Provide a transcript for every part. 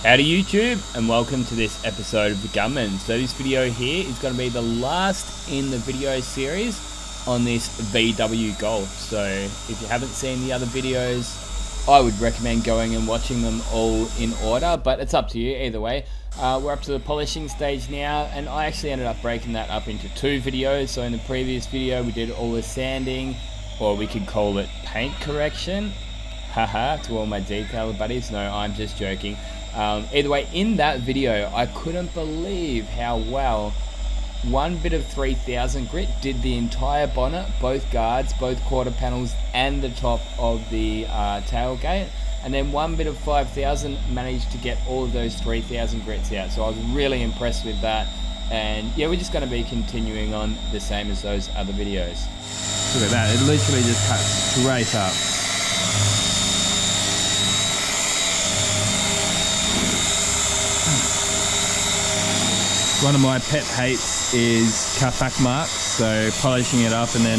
Howdy YouTube, and welcome to this episode of the Gunman. So this video here is going to be the last in the video series on this VW Golf. So if you haven't seen the other videos, I would recommend going and watching them all in order, but it's up to you either way. We're up to the polishing stage now, and I actually ended up breaking that up into two videos. So in the previous video we did all the sanding, or we could call it paint correction. Haha, to all my detailer buddies, no, I'm just joking. Either way, in that video, I couldn't believe how well one bit of 3000 grit did the entire bonnet, both guards, both quarter panels, and the top of the tailgate. And then one bit of 5000 managed to get all of those 3000 grits out. So I was really impressed with that. And yeah, we're just going to be continuing on the same as those other videos. Look at that, it literally just cuts straight up. One of my pet hates is cutback marks, so polishing it up and then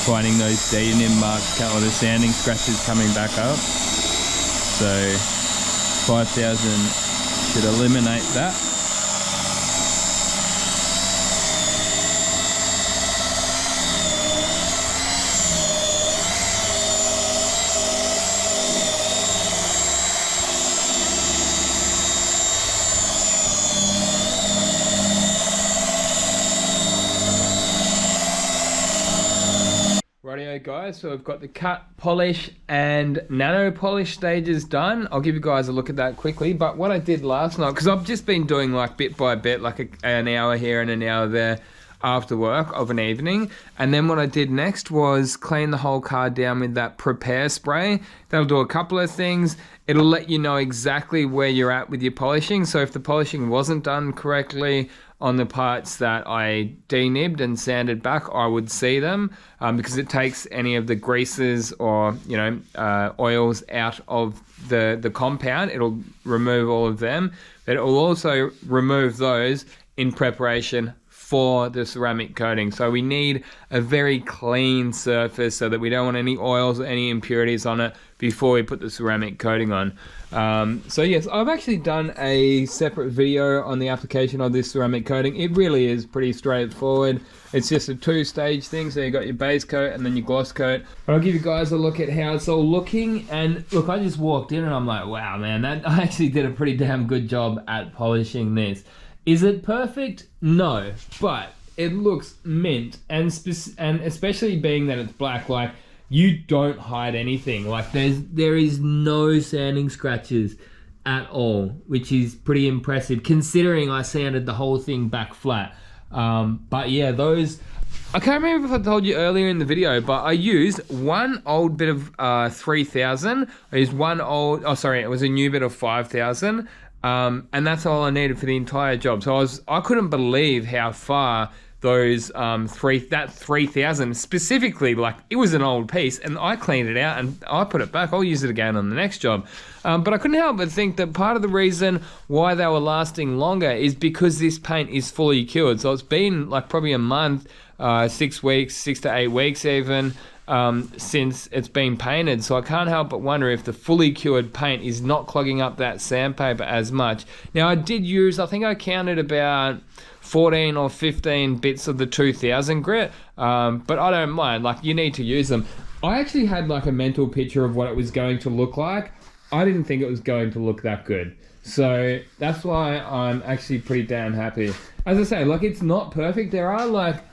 finding those denim marks or the sanding scratches coming back up. So 5000 should eliminate that. Rightio guys, so I've got the cut, polish and nano polish stages done. I'll give you guys a look at that quickly, but what I did last night, because I've just been doing like bit by bit, like an hour here and an hour there after work of an evening, and then what I did next was clean the whole car down with that prepare spray. That'll do a couple of things. It'll let you know exactly where you're at with your polishing, so if the polishing wasn't done correctly on the parts that I denibbed and sanded back, I would see them because it takes any of the greases or oils out of the compound. It'll remove all of them, but it will also remove those in preparation for the ceramic coating. So we need a very clean surface so that we don't want any oils or any impurities on it before we put the ceramic coating on. So yes, I've actually done a separate video on the application of this ceramic coating. It really is pretty straightforward. It's just a two-stage thing, so you got your base coat and then your gloss coat. But I'll give you guys a look at how it's all looking. And look, I just walked in and I'm like, wow man, I actually did a pretty damn good job at polishing this. Is it perfect? No, but it looks mint, and especially being that it's black, like you don't hide anything. Like there is no sanding scratches at all, which is pretty impressive considering I sanded the whole thing back flat. But yeah, those, I can't remember if I told you earlier in the video, but I used one old bit of 3000. I used one old, it was a new bit of 5000. And that's all I needed for the entire job. So I couldn't believe how far those 3000 specifically, like it was an old piece and I cleaned it out and I put it back. I'll use it again on the next job. But I couldn't help but think that part of the reason why they were lasting longer is because this paint is fully cured. So it's been like probably a month, 6 weeks, 6 to 8 weeks even, since it's been painted. So I can't help but wonder if the fully cured paint is not clogging up that sandpaper as much. Now I did use, I think I counted about 14 or 15 bits of the 2000 grit, but I don't mind, like you need to use them. I actually had like a mental picture of what it was going to look like. I didn't think it was going to look that good. So that's why I'm actually pretty damn happy. As I say, like it's not perfect. There are like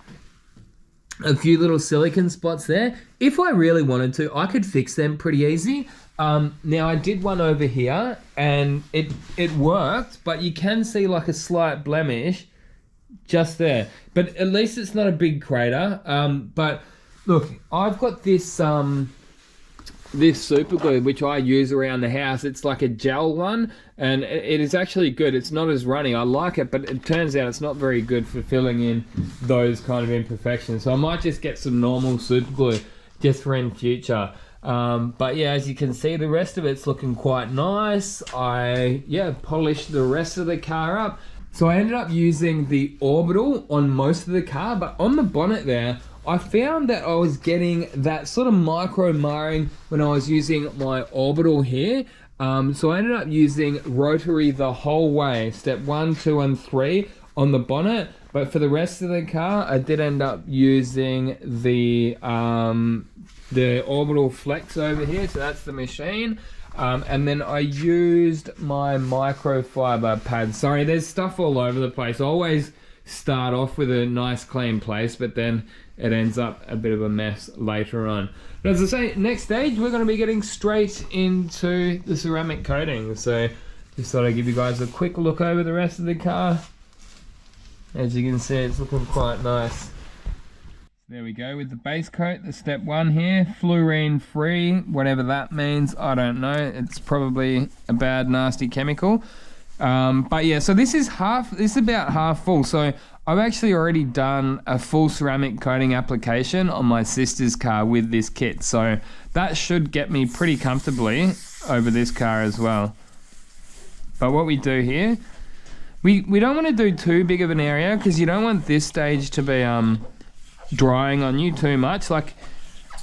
a few little silicone spots there. If I really wanted to, I could fix them pretty easy. Now I did one over here and it worked, but you can see like a slight blemish just there. But at least it's not a big crater. But look, I've got this this super glue which I use around the house. It's like a gel one and it is actually good. It's not as runny. I like it, but it turns out it's not very good for filling in those kind of imperfections. So I might just get some normal super glue just for in future. But yeah, as you can see, the rest of it's looking quite nice. I polished the rest of the car up. So I ended up using the orbital on most of the car, but on the bonnet there, I found that I was getting that sort of micro marring when I was using my orbital here. So I ended up using rotary the whole way, step 1, 2 and 3 on the bonnet, but for the rest of the car I did end up using the orbital flex over here, so that's the machine. And then I used my microfiber pad. Sorry, there's stuff all over the place. I always start off with a nice clean place, but then it ends up a bit of a mess later on. But as I say, next stage we're going to be getting straight into the ceramic coating. So just thought I'd give you guys a quick look over the rest of the car. As you can see, it's looking quite nice. There we go with the base coat, the step 1 here, fluorine free, whatever that means, I don't know. It's probably a bad, nasty chemical. But yeah, so this is about half full. So I've actually already done a full ceramic coating application on my sister's car with this kit. So that should get me pretty comfortably over this car as well. But what we do here, we don't want to do too big of an area because you don't want this stage to be drying on you too much. Like,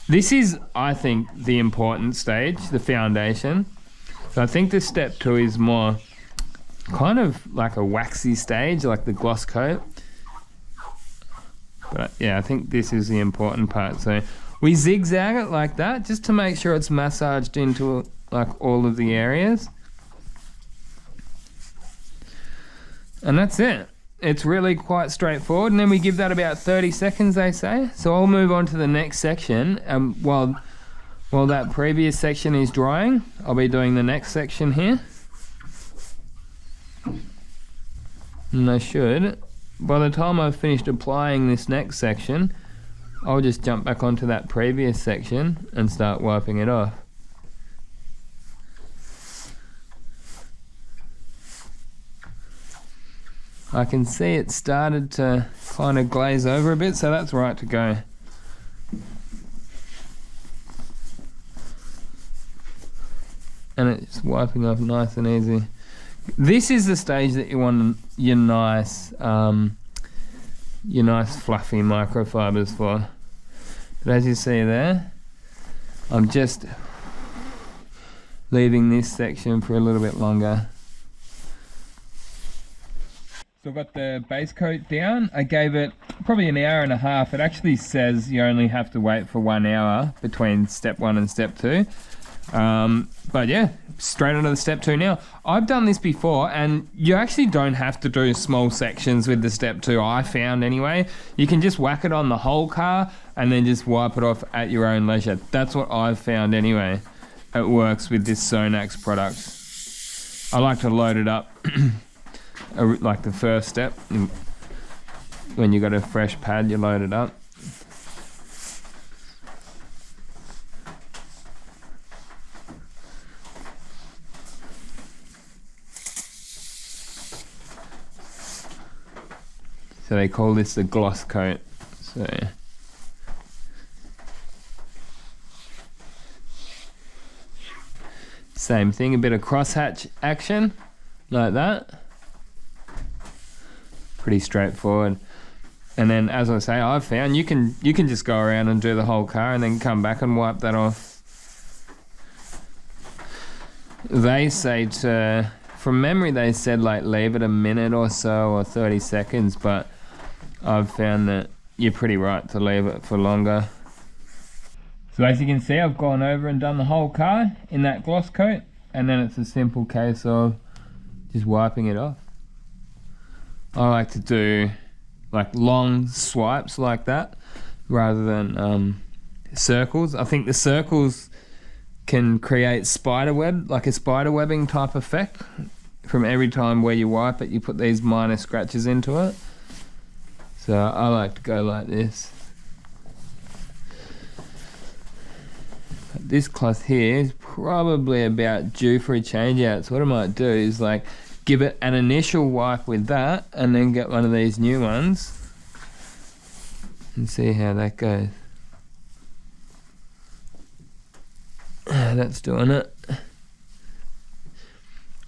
this is, I think, the important stage, the foundation. So I think the step 2 is more kind of like a waxy stage, like the gloss coat. But yeah, I think this is the important part. So we zigzag it like that just to make sure it's massaged into like all of the areas. And that's it. It's really quite straightforward, and then we give that about 30 seconds, they say. So I'll move on to the next section, and while that previous section is drying, I'll be doing the next section here. And I should, by the time I've finished applying this next section, I'll just jump back onto that previous section and start wiping it off. I can see it started to kind of glaze over a bit, so that's right to go. And it's wiping off nice and easy. This is the stage that you want your nice fluffy microfibers for. But as you see there, I'm just leaving this section for a little bit longer. So I've got the base coat down. I gave it probably an hour and a half. It actually says you only have to wait for 1 hour between step 1 and step 2. But yeah, straight onto the step 2 now. I've done this before, and you actually don't have to do small sections with the step 2, I found anyway. You can just whack it on the whole car and then just wipe it off at your own leisure. That's what I've found anyway. It works with this Sonax product. I like to load it up like the first step. When you got a fresh pad, you load it up. So they call this the gloss coat. So same thing, a bit of crosshatch action like that. Pretty straightforward. And then, as I say, I've found you can just go around and do the whole car and then come back and wipe that off. They say to, from memory, they said like leave it a minute or so or 30 seconds, but I've found that you're pretty right to leave it for longer. So as you can see, I've gone over and done the whole car in that gloss coat, and then it's a simple case of just wiping it off. I like to do like long swipes like that rather than circles. I think the circles can create spider web, like a spider webbing type effect. From every time where you wipe it, you put these minor scratches into it. So I like to go like this. But this cloth here is probably about due for a change out. So what I might do is like give it an initial wipe with that and then get one of these new ones and see how that goes. That's doing it.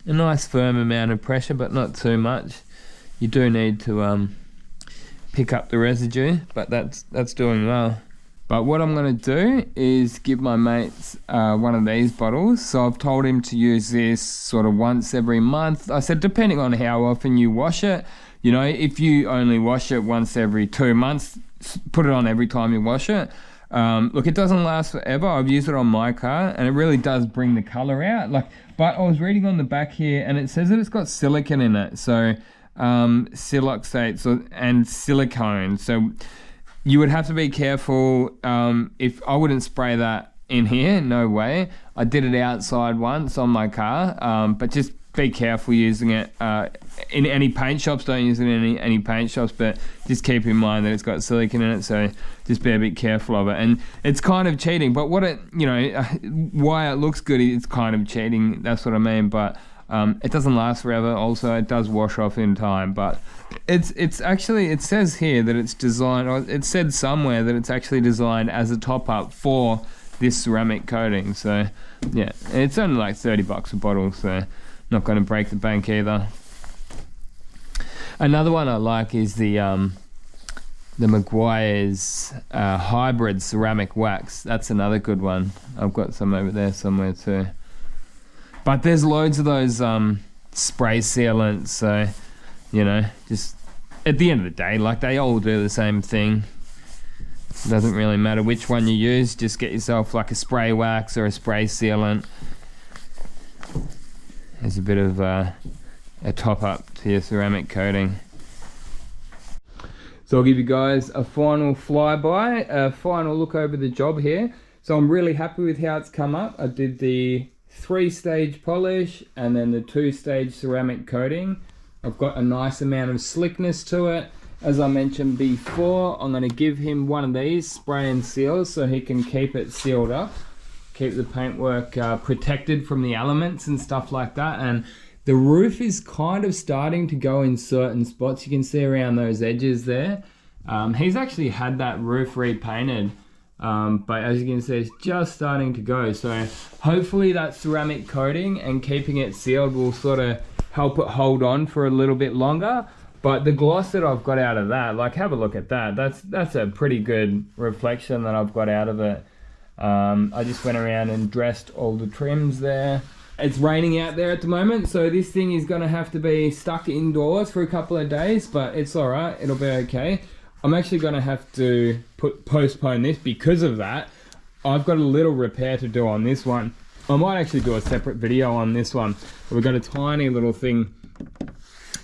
A nice firm amount of pressure, but not too much. You do need to pick up the residue, but that's doing well. But what I'm going to do is give my mates one of these bottles. So I've told him to use this sort of once every month. I said, depending on how often you wash it, you know, if you only wash it once every 2 months, put it on every time you wash it. Look, it doesn't last forever. I've used it on my car and it really does bring the color out. But I was reading on the back here and it says that it's got silicone in it. So siloxates and silicone. So you would have to be careful. If I wouldn't spray that in here, no way. I did it outside once on my car, but just be careful using it in any paint shops. Don't use it in any paint shops, but just keep in mind that it's got silicone in it, so just be a bit careful of it. And it's kind of cheating, but what it, you know, why it looks good, it's kind of cheating, that's what I mean. But it doesn't last forever. Also, it does wash off in time, but it's actually, it says here that it's designed, or it said somewhere that it's actually designed as a top-up for this ceramic coating. So yeah, it's only like $30 a bottle, so not going to break the bank either. Another one I like is the Meguiar's hybrid ceramic wax. That's another good one. I've got some over there somewhere too. But there's loads of those spray sealants, so you know, just at the end of the day, like, they all do the same thing. It doesn't really matter which one you use. Just get yourself like a spray wax or a spray sealant. There's a bit of a top up to your ceramic coating. So I'll give you guys a final flyby, a final look over the job here. So I'm really happy with how it's come up. I did the 3-stage polish and then the 2-stage ceramic coating. I've got a nice amount of slickness to it. As I mentioned before, I'm going to give him one of these spray and seals so he can keep it sealed up, keep the paintwork protected from the elements and stuff like that. And the roof is kind of starting to go in certain spots. You can see around those edges there. He's actually had that roof repainted, but as you can see, it's just starting to go. So hopefully that ceramic coating and keeping it sealed will sort of help it hold on for a little bit longer. But the gloss that I've got out of that, like, have a look at that. That's a pretty good reflection that I've got out of it. I just went around and dressed all the trims there. It's raining out there at the moment, so this thing is going to have to be stuck indoors for a couple of days, but it's all right. It'll be okay. I'm actually going to have to postpone this because of that. I've got a little repair to do on this one. I might actually do a separate video on this one. We've got a tiny little thing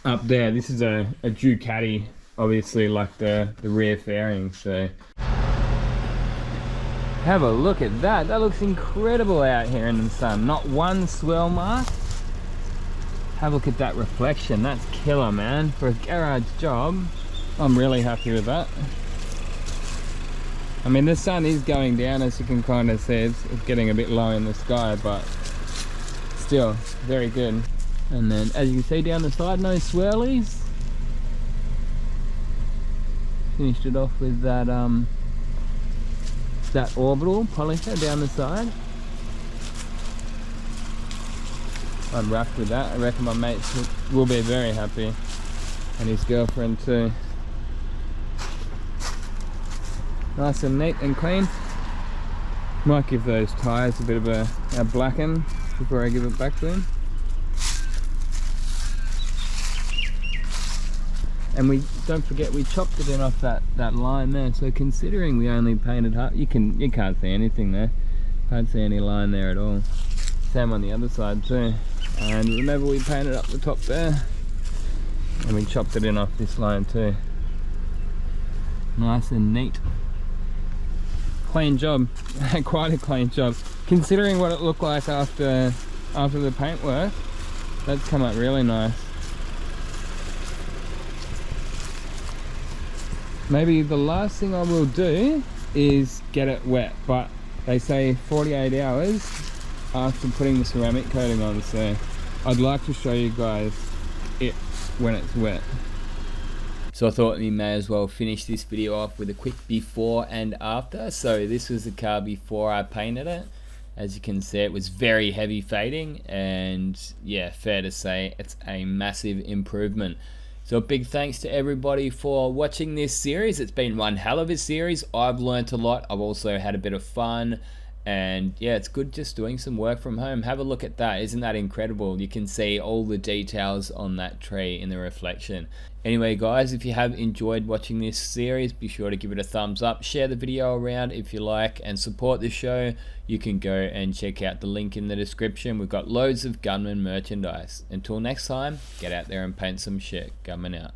up there. This is a Ducati, obviously, like the rear fairing. So have a look at that. That looks incredible out here in the sun. Not one swirl mark. Have a look at that reflection. That's killer, man. For a garage job, I'm really happy with that. I mean, the sun is going down, as you can kind of see. It's getting a bit low in the sky, but still very good. And then, as you can see down the side, no swirlies. Finished it off with that that orbital polisher down the side. I'm wrapped with that. I reckon my mates will be very happy, and his girlfriend too. Nice and neat and clean. Might give those tyres a bit of a blacken before I give it back to him. And we don't forget, we chopped it in off that line there. So considering we only painted half, you can't see anything there. Can't see any line there at all. Same on the other side too. And remember, we painted up the top there, and we chopped it in off this line too. Nice and neat. Clean job. Quite a clean job. Considering what it looked like after the paintwork, that's come up really nice. Maybe the last thing I will do is get it wet, but they say 48 hours after putting the ceramic coating on, so I'd like to show you guys it when it's wet. So I thought we may as well finish this video off with a quick before and after. So this was the car before I painted it. As you can see, it was very heavy fading, and yeah, fair to say it's a massive improvement. So a big thanks to everybody for watching this series. It's been one hell of a series. I've learnt a lot. I've also had a bit of fun. And yeah, it's good just doing some work from home. Have a look at that. Isn't that incredible? You can see all the details on that tree in the reflection. Anyway, guys, if you have enjoyed watching this series, be sure to give it a thumbs up. Share the video around if you like, and support the show. You can go and check out the link in the description. We've got loads of Gunman merchandise. Until next time, get out there and paint some shit. Gunman out.